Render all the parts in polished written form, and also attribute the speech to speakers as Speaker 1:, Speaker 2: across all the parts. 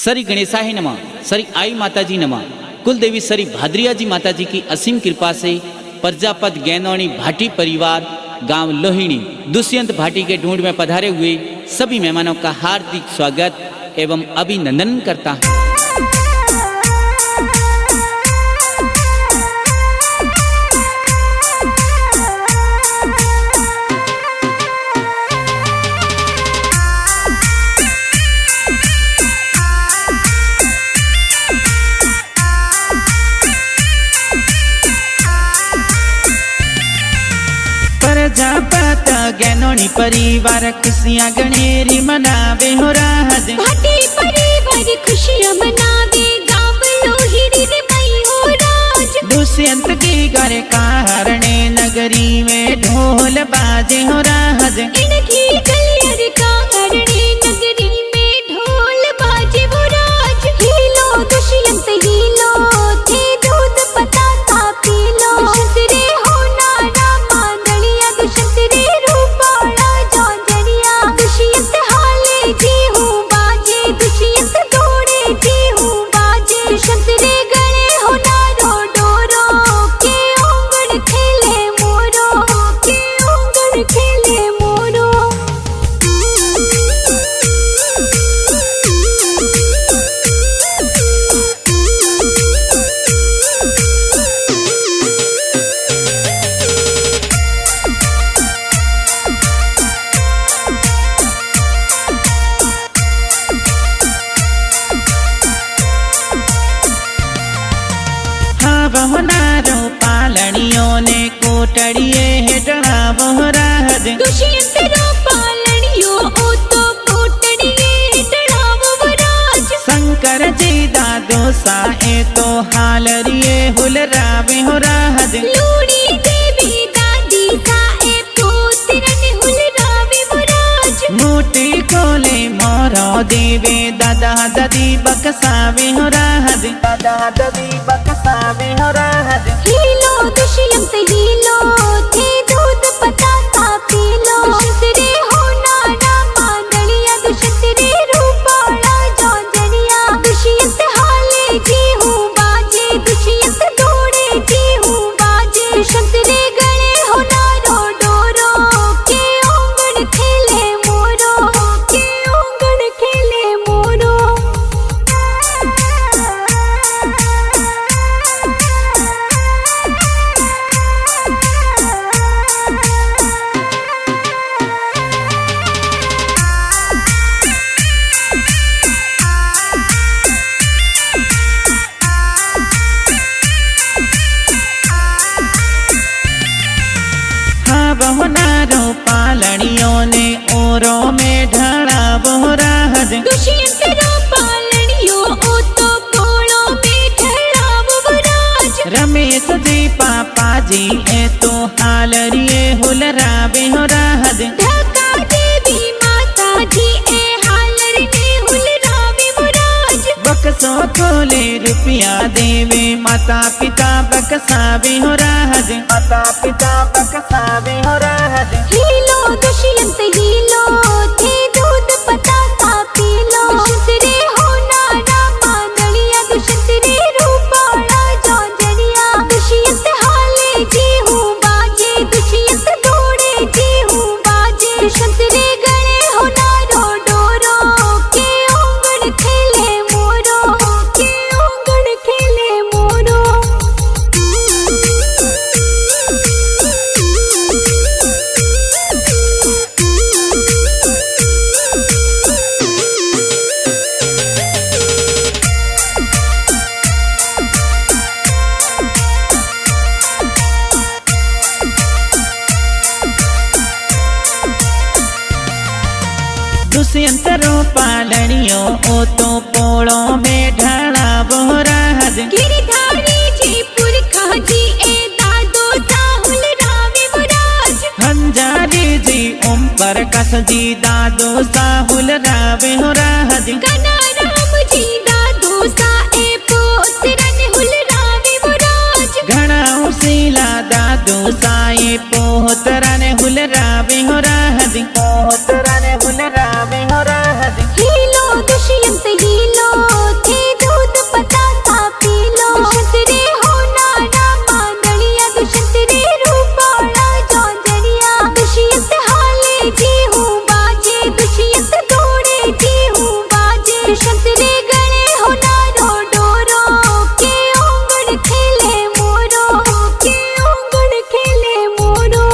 Speaker 1: सरी गणेशाय नमः, सरी आई माता जी नमः। कुलदेवी सरी भाद्रिया जी माता जी की असीम कृपा से प्रजापत गैनौनी भाटी परिवार गांव लोहिणी दुष्यंत भाटी के ढूंढ में पधारे हुए सभी मेहमानों का हार्दिक स्वागत एवं अभिनंदन करता है।
Speaker 2: प्रजापत गैनौनी परिवार खुशियाँ गणेरी मनावे हो राहत।
Speaker 3: भाटी परिवार खुशियाँ मनावे गाँव लोहिड़ी रे मई हो राज।
Speaker 2: दुष्यंत की घर कारणे नगरी में ढोल बाजे हो राहत।
Speaker 3: इनकी गलियर कारणे नगरी में ढोल बाजे हो राज। हीलो दुष्यंत हीलो थे दूध पताता पीलो। दुष्यंत रे हो नारा मांगलिया दुष्यंत रे रूपाला जौंजरिया। दुष्यंत हाले जी हूँ बाजे दुष्यंत दौड़े जी हूँ बाजे। दुष्यंत रे गले हो नारो डोरो के ओंगड़ खेले मोरो के ओंगड़ खेले मोरो।
Speaker 2: बहुनारो पालनियों ने कोटड़िए हेठड़ा बहुराहत।
Speaker 3: दुष्यंत रो पालनियो ओ तो कोटड़िए टड़ाव वराज।
Speaker 2: शंकर जी दादो साए तो हालरिए हुलरावे हो राहत।
Speaker 3: लूड़ी देवी दादी साए पोतरन हुलरावे वराज।
Speaker 2: मोटी कोले मोरो देवे दादा दादी बकसावे हो राहत। दादा दादी बकसावे हो राहत।
Speaker 3: हीलो दुष्यंत हीलो थे दूध पताता पीलो। दुष्यंत रे हो नारा मांगलिया दुष्यंत रे रूपाला जौंजरिया। दुष्यंत हाले जी हूँ बाजे दुष्यंत दौड़े जी हूँ बाजे। दुष्यंत रे गले हो नारो डोरो के ओंगड़ खेले मोरो के ओंगड़ खेले मोरो।
Speaker 2: हाँ बहुनारो पालनियों ने ओरों में ढड़ा बहुराहत।
Speaker 3: दुष्यंत रो पालनियो ओ तो कोलों में ठहराव वराज।
Speaker 2: रमेश जी पापा जी ए तो हालरिए हुलरावे हो राहत।
Speaker 3: ढाका देवी माता जी ए हालर ने हुलरावे वराज।
Speaker 2: बक्सो खोले रुपया देवे माता पिता बकसावे हो राहत। माता पिता बकसावे हो राहत।
Speaker 3: हीलो दुष्यंत हीलो थे दूध पताता पीलो। दुष्यंत रे हो नारा मांगलिया दुष्यंत रे रूपाला जौंजरिया। दुष्यंत हाले जी हूँ बाजे दुष्यंत दौड़े जी हूँ बाजे। दुष्यंत रे गले हो नारो डोरो के ओंगड़ खेले मोरो के ओंगड़ खेले मोरो।
Speaker 2: दुष्यंत रो पालनियों ओ तो पोड़ों में ढड़ा बहुराहत।
Speaker 3: गिरधारी जी पुरखा जी ए दादो साहुल रावे वराज।
Speaker 2: हंजारी जी ओम प्रकाश जी दादो साहुल रावे हो राहत।
Speaker 3: कनाराम जी दादो साए पोतरन हुल रावे वराज।
Speaker 2: घना उसीला दादो साए पोतरन हुलरावे हो राहत। पोतरन हुलरावे हो राहत।
Speaker 3: हीलो दुष्यंत हीलो संतरे गले हो नारो डोरो के ओंगड़ खेले मोरो के ओंगड़ खेले मोरो।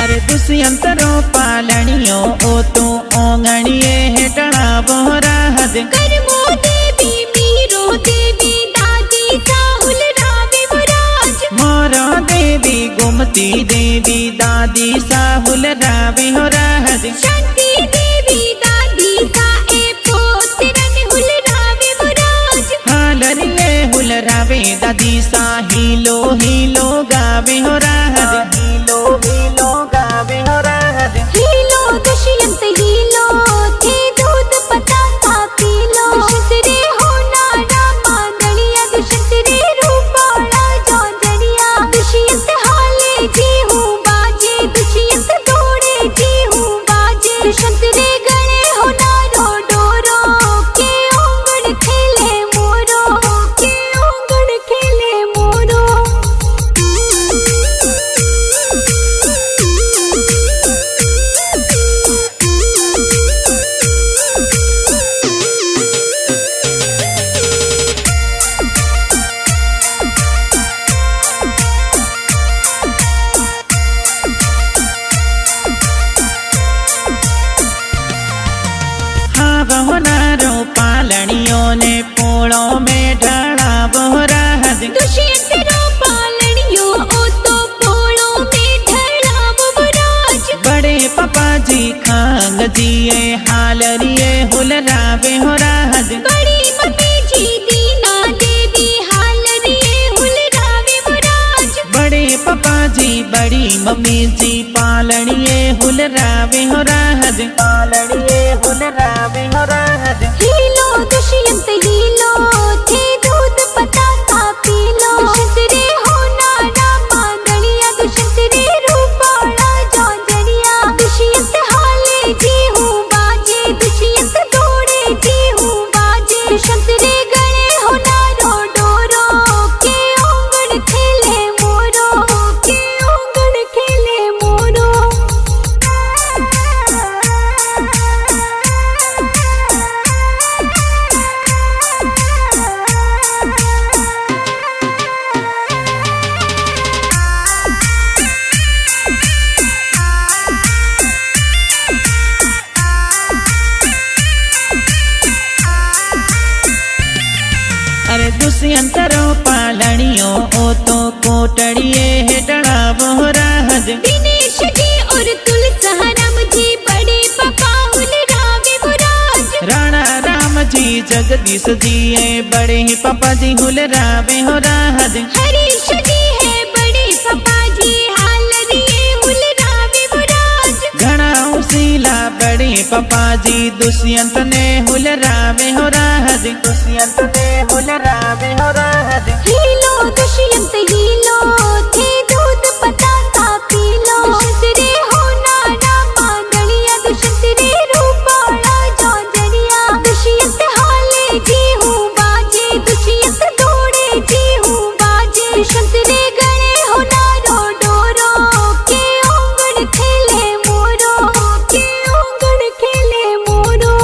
Speaker 2: अरे दुष्यंत रो पालणियो ओ तो ओंगणिए हेटड़ा बोरा हद
Speaker 3: करमो देवी मीरो देवी दादी साहुल रावे मुराज।
Speaker 2: मोरो देवी गोमती देवी दादी साहुल रावे हो राहद
Speaker 3: शांति देवी दादी सा ए पोतरन हुल रावे मुराज।
Speaker 2: हालरिए हुल रावे दादी सा हीलो हीलो गावे हो राहद हीलो हीलो गावे हो राहद।
Speaker 3: हीलो दुष्यंत हीलो थे दूध पतासा पीलो। दुष्यंतरे हो नारा मांगलिया दुष्यंतरे रूपाला जौंजरिया। दुष्यंत हाले जी हूँ बाजे दुष्यंत दौड़े जी हूँ बाजे। दुष्यंतरे गले हो नारो डोरो के ओंगड़ खेले मोरो के ओंगड़ खेले मोरो।
Speaker 2: हाँ बहुनारो पालणियों ने पोड़ों में ढाला बोरा हद
Speaker 3: दुष्यंत रो पालणियो ओ तो पोड़ो में ढला मुराज।
Speaker 2: बड़े पापा जी खांग जिए हालरिए हुल रावे हो राहद
Speaker 3: बड़ी मम्मी जी दीना देवी हाल रिए हुल रावे मुराज।
Speaker 2: बड़े पापा जी बड़ी मम्मी जी पालणिए हुल रावे हो राहद पालणिए हुल रावे हो राहद।
Speaker 3: हीलो दुष्यंत हीलो थे दूध पतासा पीलो। दुष्यंतरे हो नारा मांगलिया दुष्यंतरे रूपाला जौंजरिया। दुष्यंत हाले जी हूँ बाजे दुष्यंत दौड़े जी हूँ बाजे। दुष्यंतरे गले हो नारो डोरो के ओंगड़ खेले मोरो के ओंगड़ खेले मोरो।
Speaker 2: अरे दुष्यंत रो पालणियों ओ तो कोटड़िए हेटड़ा बोरा हद
Speaker 3: दिनेश जी और तुलसहराम जी बड़े पापा हुल रावे मुराज।
Speaker 2: राणा राम जी जगदीश जी ए बड़े ही पापा जी हुल रावे हो राहद
Speaker 3: हरीश जी है बड़े पापा जी हाल रिए हुल रावे मुराज।
Speaker 2: घना उसीला बड़े पापा जी दुष्यंत ने हुल रावे हो राहद दुष्यंत ने हुल रावे हो राहद।
Speaker 3: हीलो दुष्यंत हीलो थे दूध पतासा पीलो। दुष्यंतरे हो नारा मांगलिया दुष्यंतरे रूपाला जौंजरिया। दुष्यंत हाले जी हूँ बाजे दुष्यंत दौड़े जी हूँ बाजे। दुष्यंतरे गले हो नारो डोरो के ओंगड़ खेले मोरो के ओंगड़ खेले मोरो।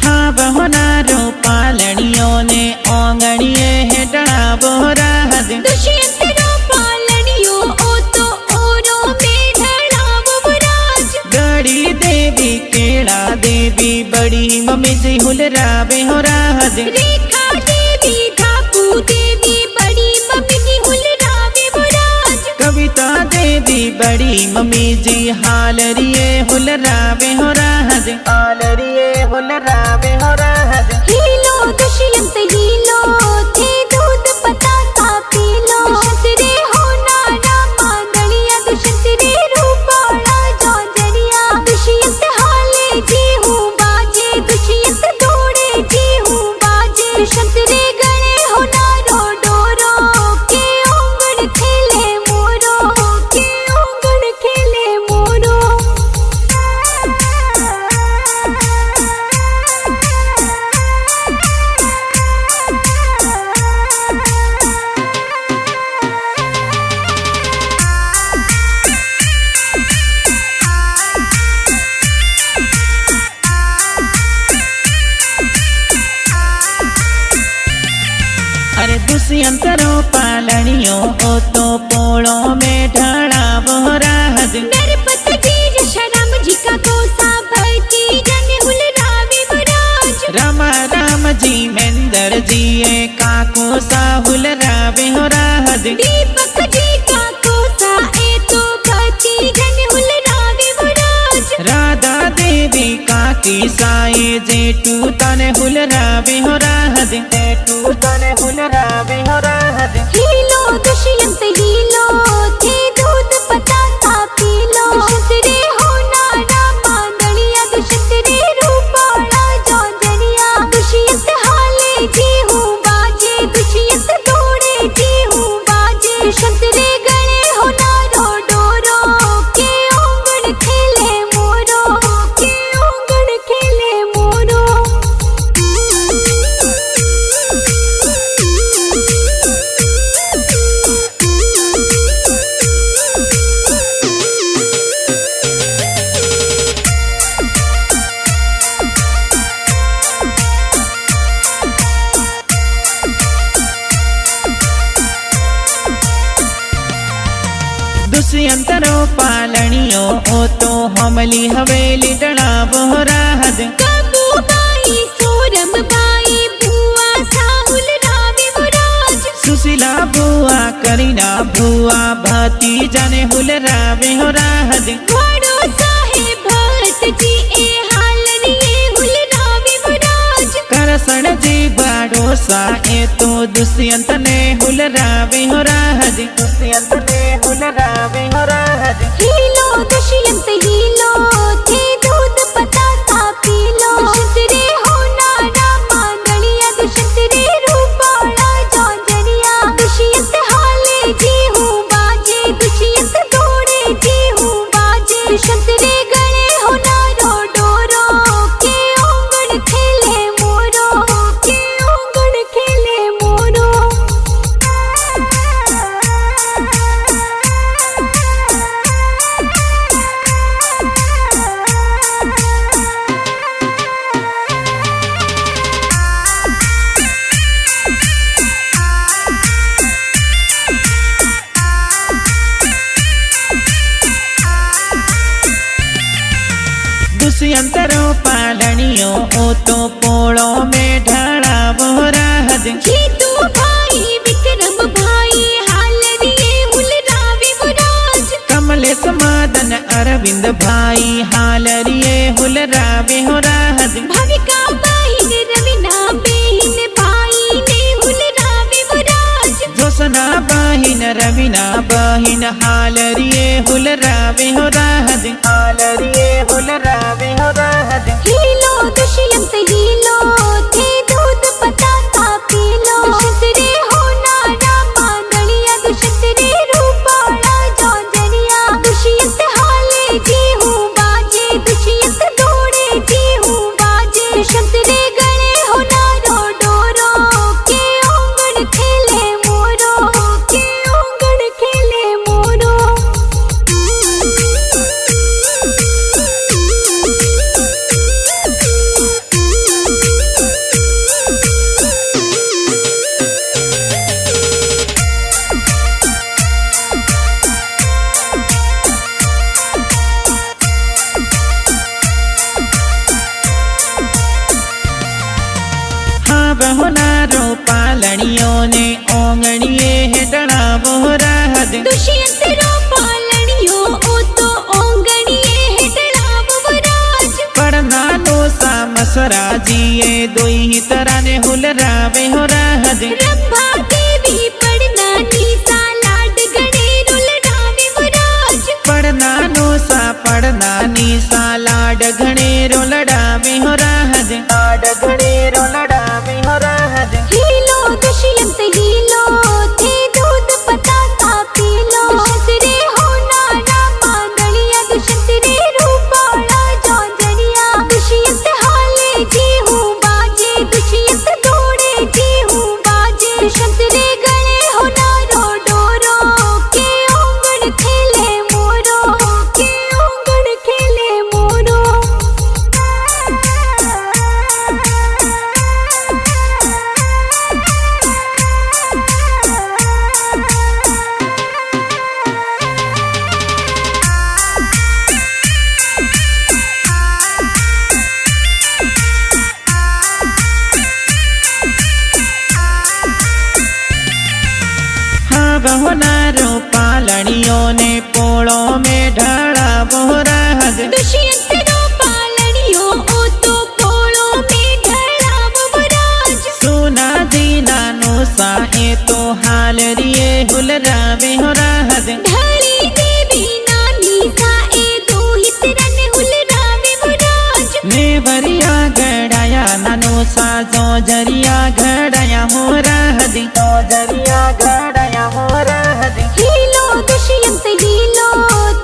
Speaker 2: हाँ बहुनारो पालणियों ने ओंगणिए हेटड़ा बोरा हद
Speaker 3: दुष्यंत रो पालणियो ओ तो ओरो में ढला मुराज।
Speaker 2: गड़ी देवी केड़ा देवी बड़ी मम्मी जी हुल रावे हो राहद
Speaker 3: रेखा देवी धापू देवी बड़ी मम्मी जी हुल रावे मुराज।
Speaker 2: कविता देवी बड़ी मम्मी जी हालरिए हुल रावे हो राहद हालरिए हुल रावे हो राहद। दुष्यंत रो पालनियो ओ तो पोड़ो में ढड़ा बोराज
Speaker 3: नरपत जी यशराम जी का कोसा भक्ति जन हुलरावे मुराज।
Speaker 2: रामा राम जी मेंदर जी ए काको साहुल रावे हो राज
Speaker 3: दीपक जी का कोसा ए तो भक्ति जन हुलरावे मुराज।
Speaker 2: राधा देवी काकी साए जेठू तने हुल रावे हो राज जेठू तने हुल रावे हो राज
Speaker 3: हीलो दुष्यंत हीलो थे दूध पताता पीलो। दुष्यंत रे होना रामा नलिया दुष्यंत रे रूपाला जौजनिया। दुष्यंत हाले जी हूँ बाजे दुष्यंत दौड़े जी हूँ बाजे। दुष्यंत रे गले होना रो डोरो के ओंगण खेले मोरो के ओंगण खेले मोरो।
Speaker 2: दुष्यंत रो पालनियो ओ तो हमली हवेली डड़ा बोराज
Speaker 3: कबूबाई सोरम बाई बुआ साहुल रावे मुराज।
Speaker 2: सुशीला बुआ करीना बुआ भाती जाने हुल रावे हो राज
Speaker 3: वाड़ो साहेब भट्ट जी ए हालनिए हुल रावे मुराज।
Speaker 2: करसण जी बाड़ो सा ए तो दुष्यंत ने हुल रावे हो राज दुष्यंत ने हुल रावे हो राज
Speaker 3: हीलो दुष्यंत हीलो थे दूध पताता पीलो। दुष्यंत रे होना रामा नलिया दुष्यंत रे रूपाला जौजनिया। दुष्यंत हाले जी हूँ बाजे दुष्यंत दौड़े जी हूँ बाजे। दुष्यंत रे गले होना रो डोरो के ओंगण खेले मोरो के ओंगण खेले मोरो।
Speaker 2: दुष्यंत रो पालनियो ओ तो पोड़ो में ढड़ा बोराज
Speaker 3: जीतू भाई विक्रम भाई हालनिए हुल रावे मुराज।
Speaker 2: कमलेश मदन अरविंद भाई हालरिए हुल रावे हो राज
Speaker 3: भविका बहिन रवीना बहिन भाई ने हुल रावे मुराज।
Speaker 2: जोसना बहिन रवीना बहिन हालरिए हुल रावे हो राज हालरिए हुल रावे हो राज
Speaker 3: हीलो दुष्यंत हीलो थे दूध पताता पीलो। दुष्यंत रे होना रामा नलिया दुष्यंत रे रूपाला जौजनिया। दुष्यंत हाले जी हूँ बाजे दुष्यंत दौड़े जी हूँ बाजे। दुष्यंत रे गले होना रो डोरो के ओंगण खेले मोरो के ओंगण खेले मोरो।
Speaker 2: हाँ बहुना रो पालनियो ने ओंगणिए है डड़ा बोराज
Speaker 3: दुष्यंत रो पालनियो ओ तो ओंगणिए है डड़ाव मुराज।
Speaker 2: पढ़ना लो सा मसरा जिए दोई तरह ने हुल रावे हो राज
Speaker 3: रंभा देवी पढ़ना नीसा लाड गणे रुल रावे मुराज।
Speaker 2: पढ़ना लो सा पढ़ना नी सा लाड घणे रो लड़ावे हो राज लाड घणे रो लड़ावे हो राज
Speaker 3: हीलो दुष्यंत हीलो थे दूध पताता पीलो। दुष्यंत रे होना रामा नलिया दुष्यंत रे रूपाला जौजनिया। दुष्यंत हाले जी हूँ बाजे दुष्यंत दौड़े जी हूँ बाजे। दुष्यंत रे गले होना रो डोरो के ओंगण खेले मोरो के ओंगण खेले मोरो।
Speaker 2: पोड़ों में ढड़ा वो राज।
Speaker 3: दुष्यंत रो पालड़ियो ओ तो पोड़ों में ढड़ा वो राज।
Speaker 2: सोना दीना नो साए तो हाल रिए हुलरावे हो राज।
Speaker 3: ढाली देवी नानी साए दो हितरन हुलरावे वो राज।
Speaker 2: नेवरिया घड़ाया नानो सा जोजरिया घड़ाया हो राज। जोजरिया घड़ाया हो राज।
Speaker 3: हीलो दुष्यंत हीलो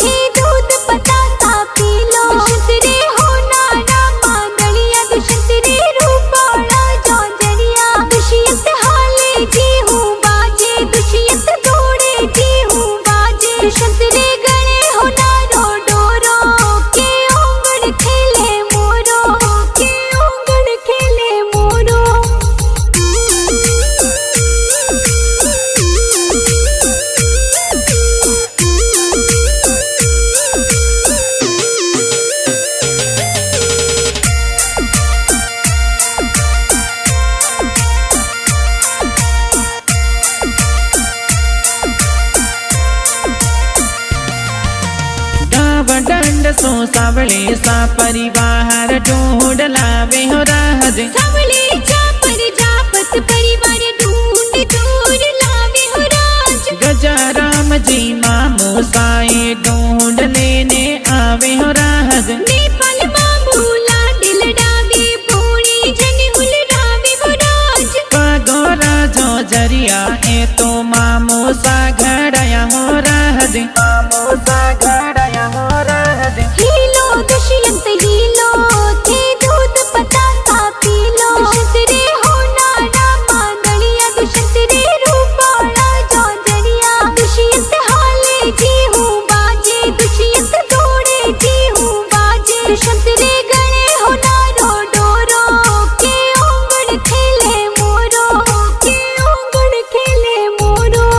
Speaker 3: थे दूध पतासा पीलो। दुष्यंत रे हो नाना मांगलिया दुष्यंत रे रूपाला जोजरिया। दुष्यंत हाले जी हूँ बाजे दुष्यंत दौड़े जी हूँ बाजे। दुष्यंत रे गणे हो नारो डोरो के ओंगण खेले मोरो के ओंगण खेले मोरो।
Speaker 2: डंड सो सावले सा परिवार ढूंढ लावे हो राज।
Speaker 3: सावले जापर जापत परिवार ढूंढ दूर लावे हो राज।
Speaker 2: गजाराम जी मामू साए ढूंढ लेने आवे हो राज।
Speaker 3: नेपाल मामूला दिल डावे पूरी जन हुलरावे हो राज।
Speaker 2: पगोरा जो जरिया ए तो मामू सा घड़ाया हो राज। मामू सा घड़ाया हो राज।
Speaker 3: हीलो दुष्यंत हीलो थे दूध पतासा पीलो। दुष्यंत रे हो नाना मांगलिया दुष्यंत रे रूपाला जोजरिया। दुष्यंत हाले जी हूँ बाजे दुष्यंत दौड़े जी हूँ बाजे। दुष्यंत रे गणे हो नारो डोरो के ओंगण खेले मोरो के ओंगण खेले मोरो।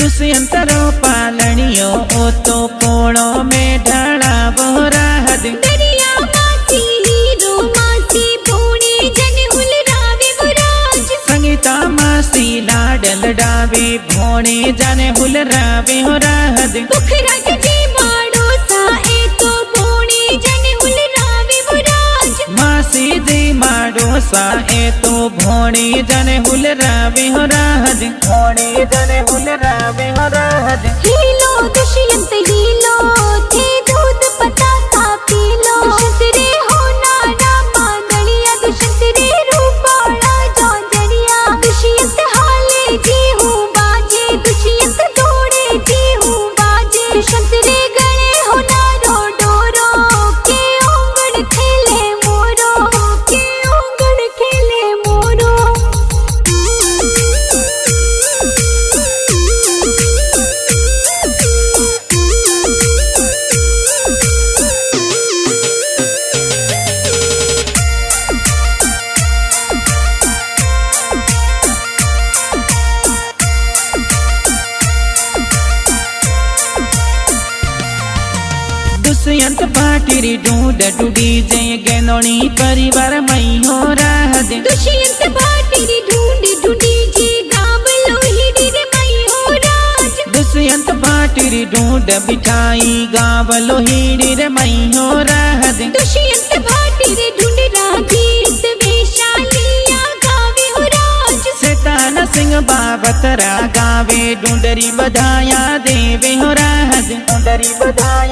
Speaker 2: दुष्यंत रो पालनियो ओ तो पोड़ों में ढड़ा वो राज।
Speaker 3: दरिया मासी हीरो मासी पूरी जन हुलरावे वो राज।
Speaker 2: संगीता मासी लाडल डावे भोणे जाने हुलरावे हो राज।
Speaker 3: पुखराज जी माड़ो साए तो पूरी जन हुलरावे वो राज।
Speaker 2: मासी जी माडो साए तो भोणे जाने हुलरावे हो राज। भोणे जाने हुलरावे हो राज।
Speaker 3: हीलो दुष्यंत हीलो थे दूध पतासा पीलो। दुष्यंत रे हो नाना मांगलिया दुष्यंत रे रूपाला जोजरिया। दुष्यंत हाले जी हूँ बाजे दुष्यंत दौड़े जी हूँ बाजे। दुष्यंत रे गणे हो नारो डोरो के ओंगण खेले मोरो के ओंगण खेले मोरो।
Speaker 2: दुष्यंत पाटिरी ढूंढ डूडी जय गेनोनी परिवार मई हो राज।
Speaker 3: दुष्यंत भाटिरी ढूंढी ढूंढी जी गाँव लोहिड़ी रे मई हो राज।
Speaker 2: दुष्यंत पाटिरी ढूंढ बिठाई गाँव लोहिड़ी रे मई हो राज।
Speaker 3: दुष्यंत भाटिरी ढूंढ रागीत वैशालिया गावे हो राज।
Speaker 2: सेतान सिंह बाबतरा गावे ढूंढरी बधाया देवे हो राज। ढूंढरी बधाया